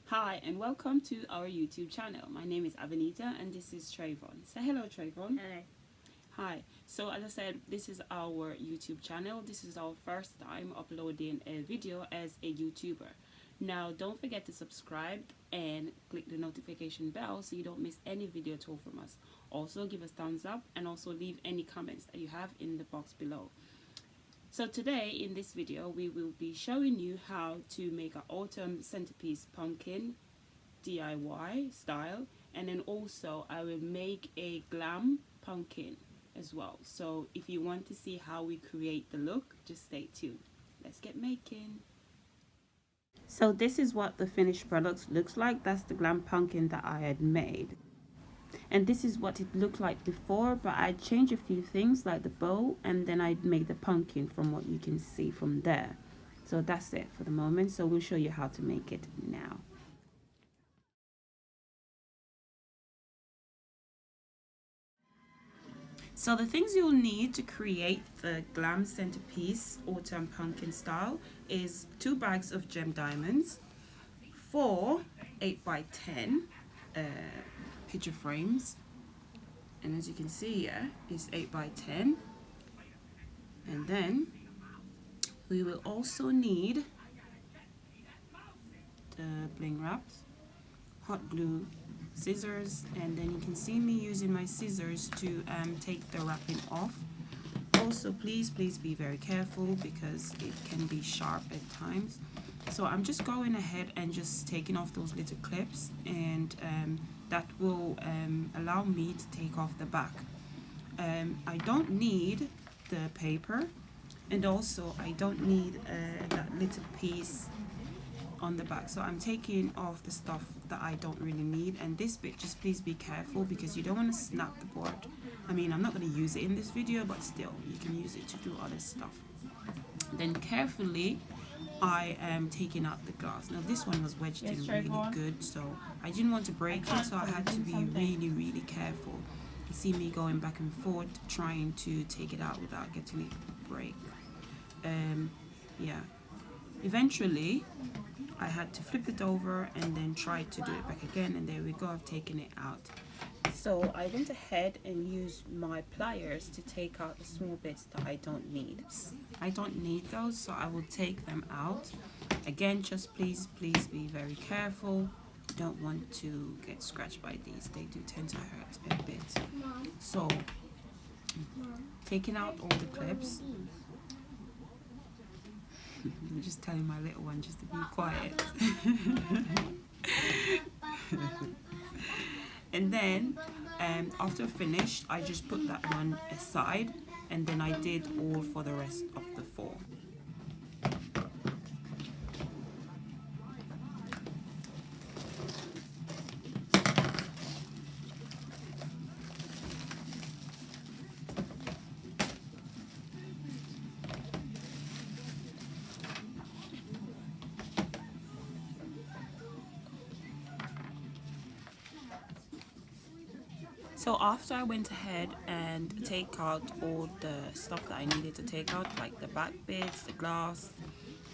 Hi and welcome to our YouTube channel. My name is Avenita and this is Trayvon. Say hello, Trayvon. Hello. Hi. So as I said, this is our YouTube channel. This is our first time uploading a video as a YouTuber. Now don't forget to subscribe and click the notification bell so you don't miss any video at all from us. Also give us thumbs up and also leave any comments that you have in the box below. So today in this video we will be showing you how to make an autumn centerpiece pumpkin DIY style, and then also I will make a glam pumpkin as well. So if you want to see how we create the look, just stay tuned. Let's get making. So this is what the finished product looks like. That's the glam pumpkin that I had made. And this is what it looked like before, but I changed a few things like the bow, and then I made the pumpkin from what you can see from there. So that's it for the moment. So we'll show you how to make it now. So the things you'll need to create the glam centerpiece autumn pumpkin style is 2 bags of gem diamonds, 4 8x10 picture frames, and as you can see here it's 8x10, and then we will also need the bling wraps, hot glue, scissors, and then you can see me using my scissors to take the wrapping off. Also please be very careful because it can be sharp at times. So I'm just going ahead and just taking off those little clips, and that will allow me to take off the back. I don't need the paper, and also I don't need that little piece on the back, so I'm taking off the stuff that I don't really need. And this bit, just please be careful because you don't want to snap the board. I mean, I'm not going to use it in this video, but still you can use it to do other stuff. Then carefully I am taking out the glass. Now this one was wedged in really good, so I didn't want to break it, so I had to be really careful. You see me going back and forth trying to take it out without getting it to break. Yeah, eventually I had to flip it over and then try to do it back again, and there we go, I've taken it out. So I went ahead and used my pliers to take out the small bits that I don't need. I don't need those, so I will take them out. Again, just please be very careful. You don't want to get scratched by these. They do tend to hurt a bit. So taking out all the clips. I'm just telling my little one just to be quiet. And then after finished, I just put that one aside, and then I did all for the rest of the 4. So after I went ahead and take out all the stuff that I needed to take out, like the back bits, the glass,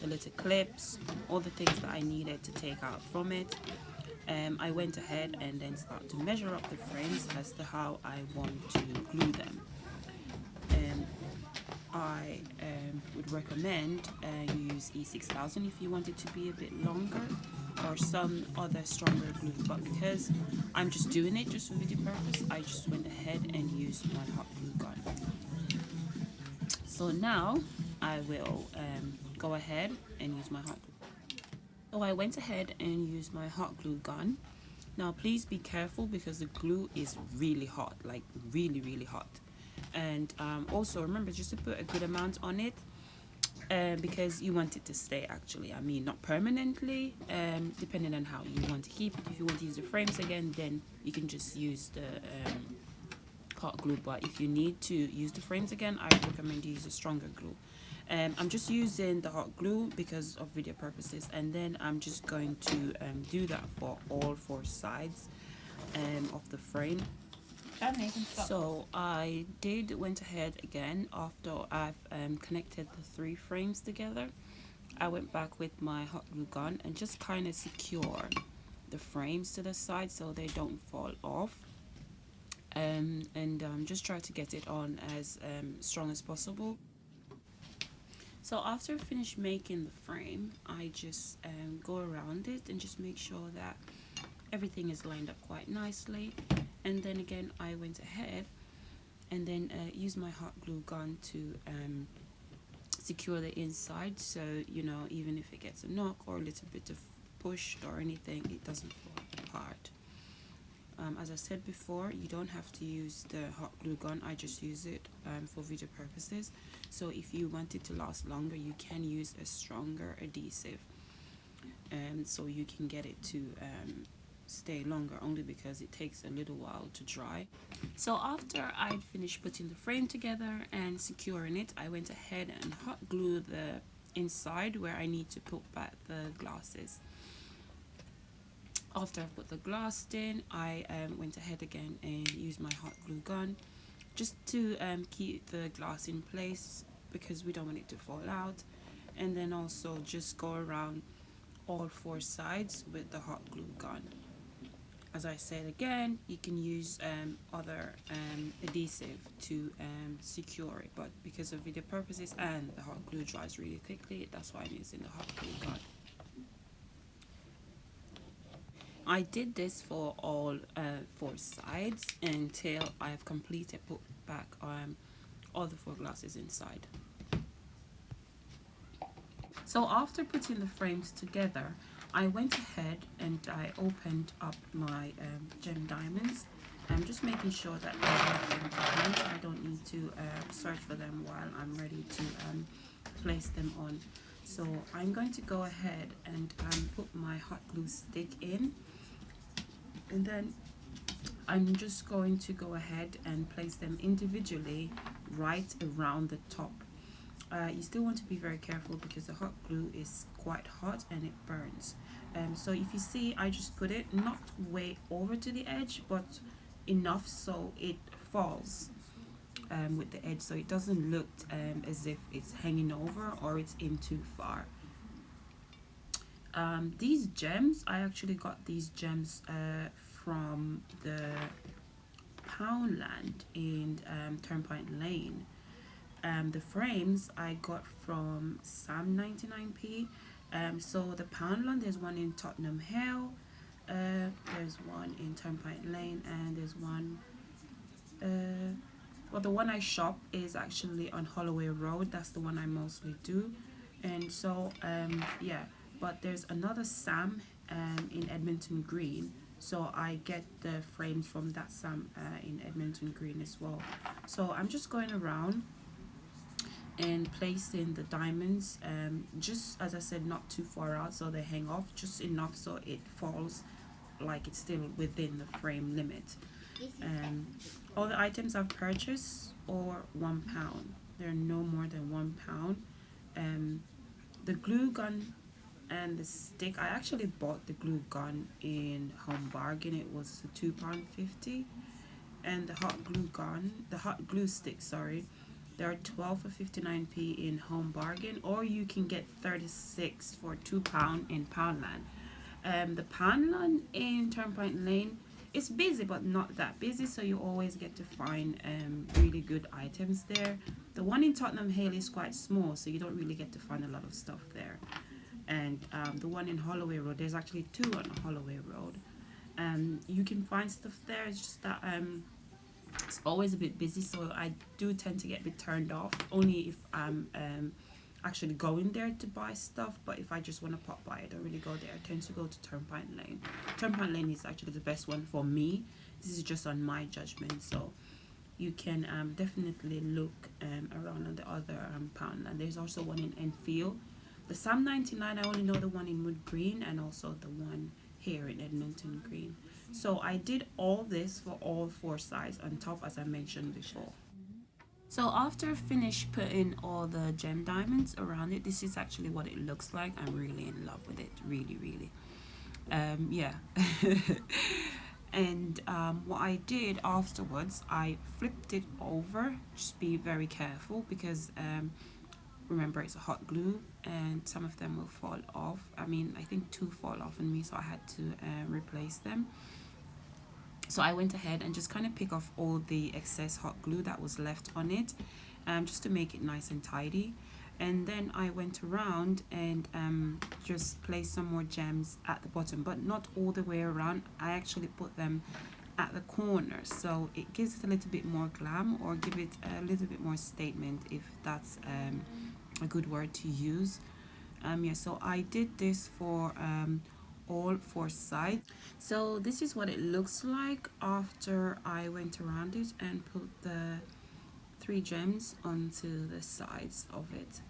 the little clips, all the things that I needed to take out from it, I went ahead and then started to measure up the frames as to how I want to glue them. I would recommend you use E6000 if you want it to be a bit longer, or some other stronger glue, but because I'm just doing it just for video purpose, I just went ahead and used my hot glue gun. So now I will go ahead and use my hot glue. So I went ahead and used my hot glue gun. Now please be careful because the glue is really hot, like really hot. And also remember just to put a good amount on it, because you want it to stay, actually, I mean not permanently, depending on how you want to keep it. If you want to use the frames again, then you can just use the hot glue, but if you need to use the frames again, I recommend you use a stronger glue. I'm just using the hot glue because of video purposes, and then I'm just going to do that for all 4 sides of the frame. So I went ahead again after I've connected the 3 frames together. I went back with my hot glue gun and just kind of secure the frames to the side so they don't fall off. Just try to get it on as strong as possible. So after I finish making the frame, I just go around it and just make sure that everything is lined up quite nicely. And then again, I went ahead and then used my hot glue gun to secure the inside, so you know, even if it gets a knock or a little bit of push or anything, it doesn't fall apart. As I said before, you don't have to use the hot glue gun. I just use it for video purposes. So if you want it to last longer, you can use a stronger adhesive, so you can get it to stay longer, only because it takes a little while to dry. So after I'd finished putting the frame together and securing it, I went ahead and hot glued the inside where I need to put back the glasses. After I put the glass in, I went ahead again and used my hot glue gun just to keep the glass in place, because we don't want it to fall out. And then also just go around all four sides with the hot glue gun. As I said again, you can use other adhesive to secure it, but because of video purposes and the hot glue dries really quickly, that's why I'm using the hot glue gun. I did this for all four sides until I have completed put back all the four glasses inside. So after putting the frames together, I went ahead and I opened up my gem diamonds. I'm just making sure that I have them to hand. I don't need to search for them while I'm ready to place them on. So I'm going to go ahead and put my hot glue stick in, and then I'm just going to go ahead and place them individually right around the top. You still want to be very careful because the hot glue is quite hot and it burns. So if you see, I just put it not way over to the edge, but enough so it falls with the edge, so it doesn't look as if it's hanging over or it's in too far. These gems, I actually got these gems from the Poundland in Turnpike Lane. The frames I got from Sam 99p. So the Poundland, there's one in Tottenham Hill, there's one in Turnpike Lane, and there's one well, the one I shop is actually on Holloway Road. That's the one I mostly do. And so yeah, but there's another Sam in Edmonton Green, so I get the frames from that Sam in Edmonton Green as well. So I'm just going around and placing the diamonds, just as I said, not too far out so they hang off, just enough so it falls like it's still within the frame limit. All the items I've purchased are £1. They're no more than £1. The glue gun and the stick, I actually bought the glue gun in Home Bargain. It was £2.50, and the hot glue stick, sorry, they are 12 for 59p in Home Bargain, or you can get 36 for £2 in Poundland. The Poundland in Turnpike Lane, it's busy but not that busy, so you always get to find really good items there. The one in Tottenham Hill is quite small, so you don't really get to find a lot of stuff there. And the one in Holloway Road, there's actually two on Holloway Road. You can find stuff there, it's just that it's always a bit busy, so I do tend to get a bit turned off only if I'm actually going there to buy stuff. But if I just want to pop by, I don't really go there. I tend to go to Turnpike Lane. Turnpike Lane is actually the best one for me. This is just on my judgment, so you can definitely look around on the other Poundland. There's also one in Enfield. The Sam 99, I only know the one in Wood Green and also the one here in Edmonton Green. So I did all this for all four sides on top, as I mentioned before. So after I finished putting all the gem diamonds around it, this is actually what it looks like. I'm really in love with it, really. Yeah. And what I did afterwards, I flipped it over. Just be very careful, because remember it's a hot glue and some of them will fall off. I mean, I think 2 fall off on me, so I had to replace them. So I went ahead and just kind of pick off all the excess hot glue that was left on it, just to make it nice and tidy. And then I went around and just placed some more gems at the bottom, but not all the way around. I actually put them at the corner, so it gives it a little bit more glam, or give it a little bit more statement, if that's a good word to use. Yeah, so I did this for all 4 sides. So this is what it looks like after I went around it and put the 3 gems onto the sides of it.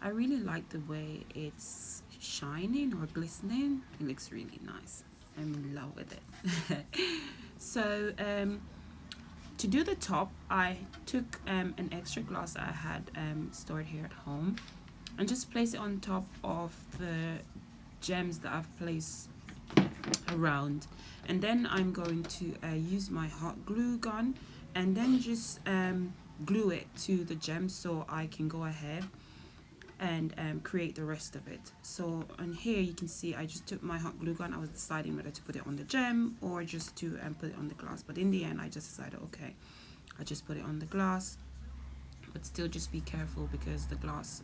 I really like the way it's shining or glistening. It looks really nice. I'm in love with it. So to do the top, I took an extra glass that I had stored here at home and just place it on top of the gems that I've placed around. And then I'm going to use my hot glue gun and then just glue it to the gem, so I can go ahead and create the rest of it. So on here you can see I just took my hot glue gun. I was deciding whether to put it on the gem or just to put it on the glass, but in the end I just decided, okay, I just put it on the glass, but still just be careful because the glass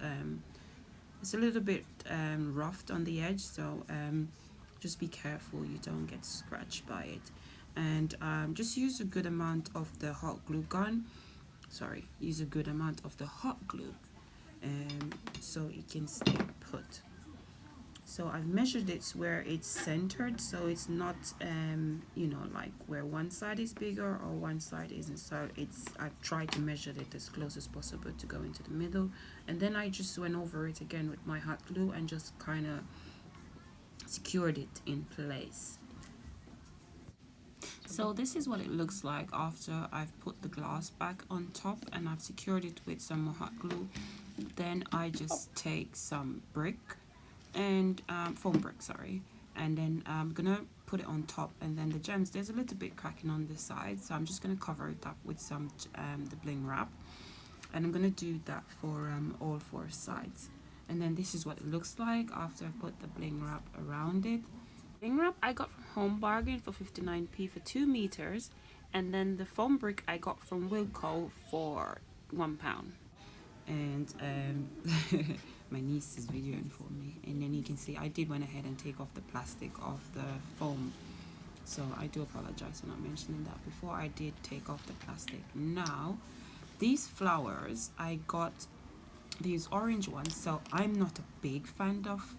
it's a little bit roughed on the edge, so just be careful you don't get scratched by it. And just use a good amount of the hot glue gun, use a good amount of the hot glue so it can stay put. So I've measured it where it's centered, so it's not you know, like where one side is bigger or one side isn't. So I've tried to measure it as close as possible to go into the middle, and then I just went over it again with my hot glue and just kind of secured it in place. So this is what it looks like after I've put the glass back on top and I've secured it with some more hot glue. Then I just take some brick and foam brick, and then I'm gonna put it on top, and then the gems, there's a little bit cracking on the side, so I'm just gonna cover it up with some the bling wrap, and I'm gonna do that for all 4 sides. And then this is what it looks like after I put the bling wrap around it. Bling wrap I got from Home Bargain for 59p for 2 meters, and then the foam brick I got from Wilko for £1. And my niece is videoing for me, and then you can see I did went ahead and take off the plastic of the foam, so I do apologize for not mentioning that before. I did take off the plastic. Now these flowers, I got these orange ones, so I'm not a big fan of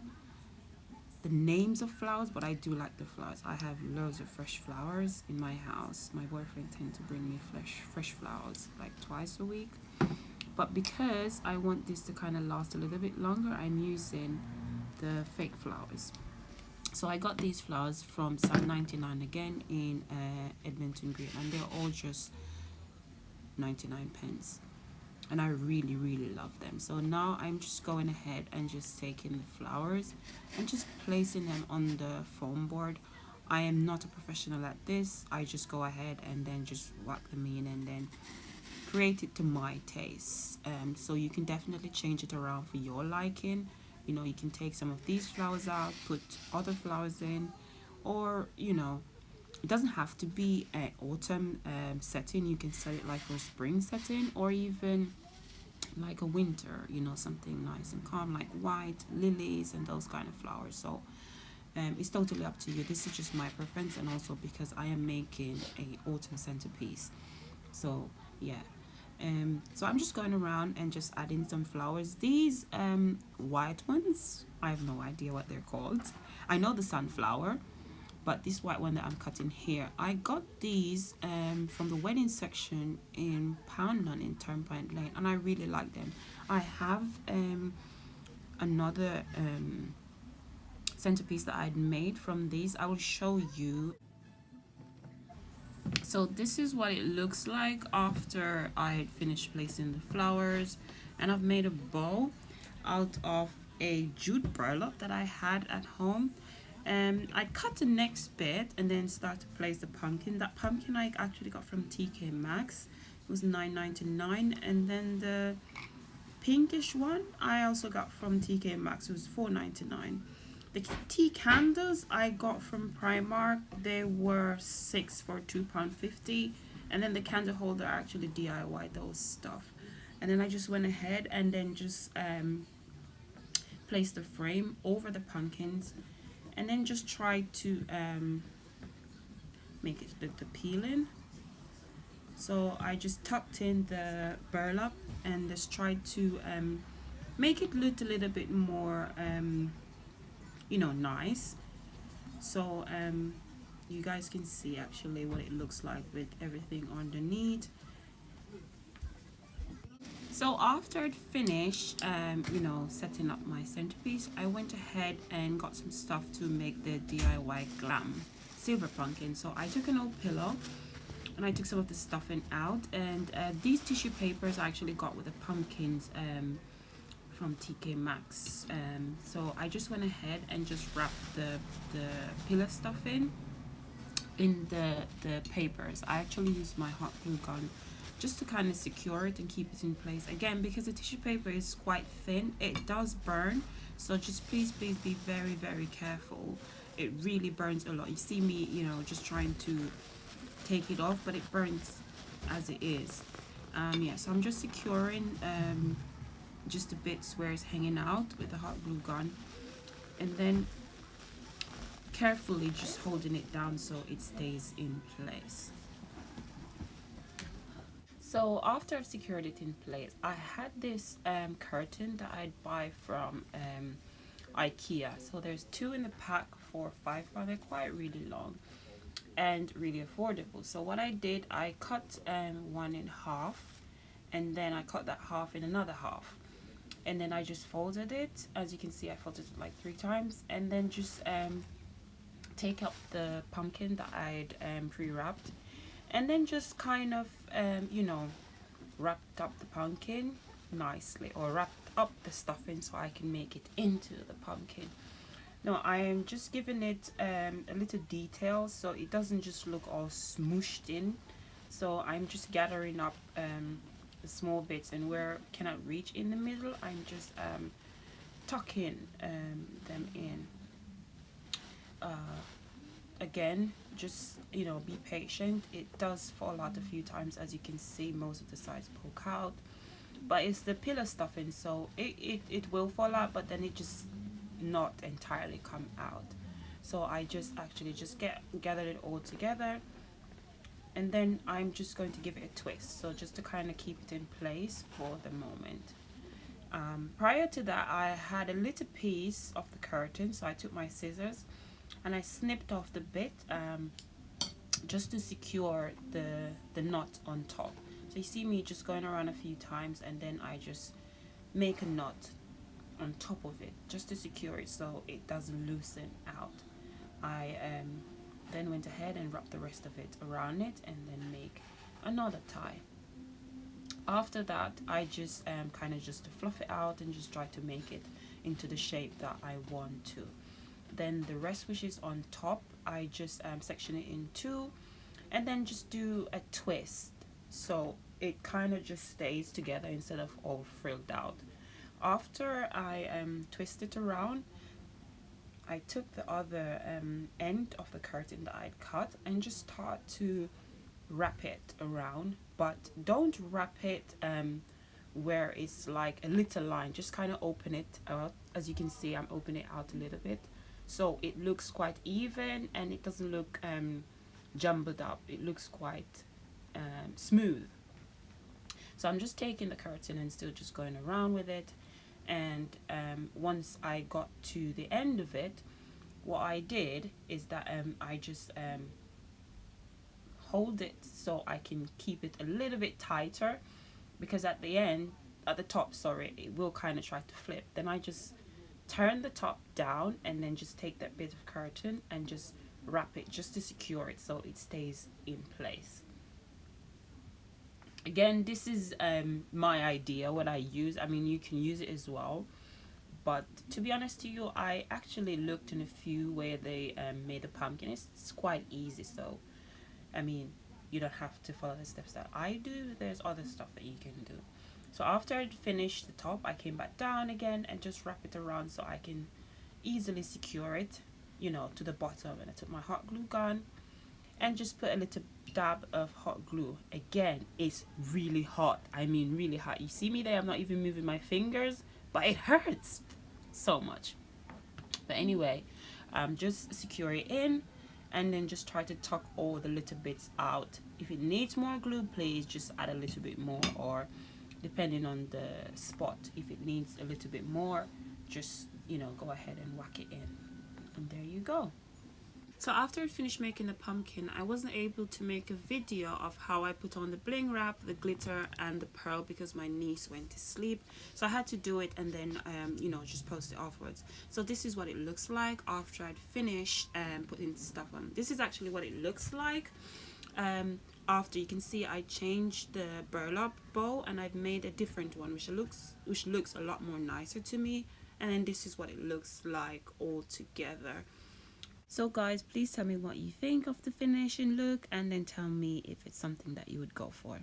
the names of flowers, but I do like the flowers. I have loads of fresh flowers in my house. My boyfriend tends to bring me fresh flowers like twice a week. But because I want this to kind of last a little bit longer, I'm using the fake flowers. So I got these flowers from Sam 99 again in Edmonton Green, and they're all just 99p. And I really love them. So now I'm just going ahead and just taking the flowers and just placing them on the foam board. I am not a professional at this. I just go ahead and then just whack them in and then create it to my taste. So you can definitely change it around for your liking. You know, you can take some of these flowers out, put other flowers in, or you know, it doesn't have to be an autumn setting. You can set it like for a spring setting, or even like a winter, you know, something nice and calm like white lilies and those kind of flowers. So it's totally up to you. This is just my preference, and also because I am making a autumn centerpiece. So yeah, so I'm just going around and just adding some flowers. These white ones, I have no idea what they're called. I know the sunflower, but this white one that I'm cutting here, I got these from the wedding section in Poundland in Poundland, and I really like them. I have another centerpiece that I'd made from these. I will show you. So this is what it looks like after I had finished placing the flowers, and I've made a bow out of a jute burlap that I had at home. I cut the next bit and then start to place the pumpkin. That pumpkin I actually got from TK Maxx. It was $9.99, and then pinkish one I also got from TK Maxx. It was $4.99. The tea candles I got from Primark. They were 6 for £2.50. And then the candle holder, I actually DIY those stuff. And then I just went ahead and then just placed the frame over the pumpkins, and then just tried to make it look the peeling. So I just tucked in the burlap and just tried to make it look a little bit more nice. So you guys can see actually what it looks like with everything underneath. So after I'd finished setting up my centerpiece, I went ahead and got some stuff to make the DIY glam silver pumpkin. So I took an old pillow and I took some of the stuffing out, and these tissue papers I actually got with the pumpkins from TK Maxx. So I just went ahead and just wrapped the pillow stuffing in the papers. I actually used my hot glue gun just to kind of secure it and keep it in place. Again, because the tissue paper is quite thin, it does burn, so just please be very, very careful. It really burns a lot. You see me just trying to take it off, but it burns as it is. So I'm just securing just the bits where it's hanging out with the hot glue gun, and then carefully just holding it down so it stays in place. So after I've secured it in place, I had this curtain that I'd buy from IKEA. So there's 2 in the pack for £5. They're quite really long and really affordable. So what I did, I cut one in half, and then I cut that half in another half, and then I just folded it. As you can see, I folded it like 3 times, and then just take up the pumpkin that I'd pre-wrapped, and then just kind of wrapped up the pumpkin nicely, or wrapped up the stuffing so I can make it into the pumpkin. Now I am just giving it a little detail so it doesn't just look all smooshed in. So I'm just gathering up the small bits, and where I cannot reach in the middle, I'm just tucking them in. Again, just be patient. It does fall out a few times. As you can see, most of the sides poke out, but it's the pillow stuffing, so it will fall out, but then it just not entirely come out. So I just actually just gathered it all together, and then I'm just going to give it a twist, so just to kind of keep it in place for the moment. Prior to that, I had a little piece of the curtain, so I took my scissors and I snipped off the bit just to secure the knot on top. So you see me just going around a few times, and then I just make a knot on top of it just to secure it so it doesn't loosen out. I then went ahead and wrapped the rest of it around it, and then make another tie. After that, I just kind of just fluff it out and just try to make it into the shape that I want to. Then the rest, which is on top, I just section it in 2, and then just do a twist so it kind of just stays together instead of all frilled out. After I twist it around, I took the other end of the curtain that I'd cut and just start to wrap it around, but don't wrap it where it's like a little line. Just kind of open it out. As you can see, I'm opening it out a little bit, so it looks quite even and it doesn't look jumbled up. It looks quite smooth. So I'm just taking the curtain and still just going around with it, and once I got to the end of it, what I did is that I just hold it so I can keep it a little bit tighter, because at the top, sorry, it will kind of try to flip. Then I just turn the top down and then just take that bit of curtain and just wrap it just to secure it so it stays in place. Again, this is my idea, what I use. I mean, you can use it as well, but to be honest to you, I actually looked in a few where they made a pumpkin. It's quite easy, so I mean, you don't have to follow the steps that I do. There's other stuff that you can do. So after I'd finished the top, I came back down again and just wrap it around so I can easily secure it, you know, to the bottom. And I took my hot glue gun and just put a little dab of hot glue. Again, it's really hot. I mean really hot. You see me there, I'm not even moving my fingers, but it hurts so much. But anyway, just secure it in and then just try to tuck all the little bits out. If it needs more glue, please just add a little bit more, or depending on the spot, if it needs a little bit more, just, you know, go ahead and whack it in. And there you go. So after I finished making the pumpkin, I wasn't able to make a video of how I put on the bling wrap, the glitter and the pearl because my niece went to sleep. So I had to do it and then, you know, just post it afterwards. So this is what it looks like after I'd finished putting stuff on. This is actually what it looks like. After, you can see I changed the burlap bow and I've made a different one which looks a lot more nicer to me. And then this is what it looks like all together. So guys, please tell me what you think of the finishing look and then tell me if it's something that you would go for.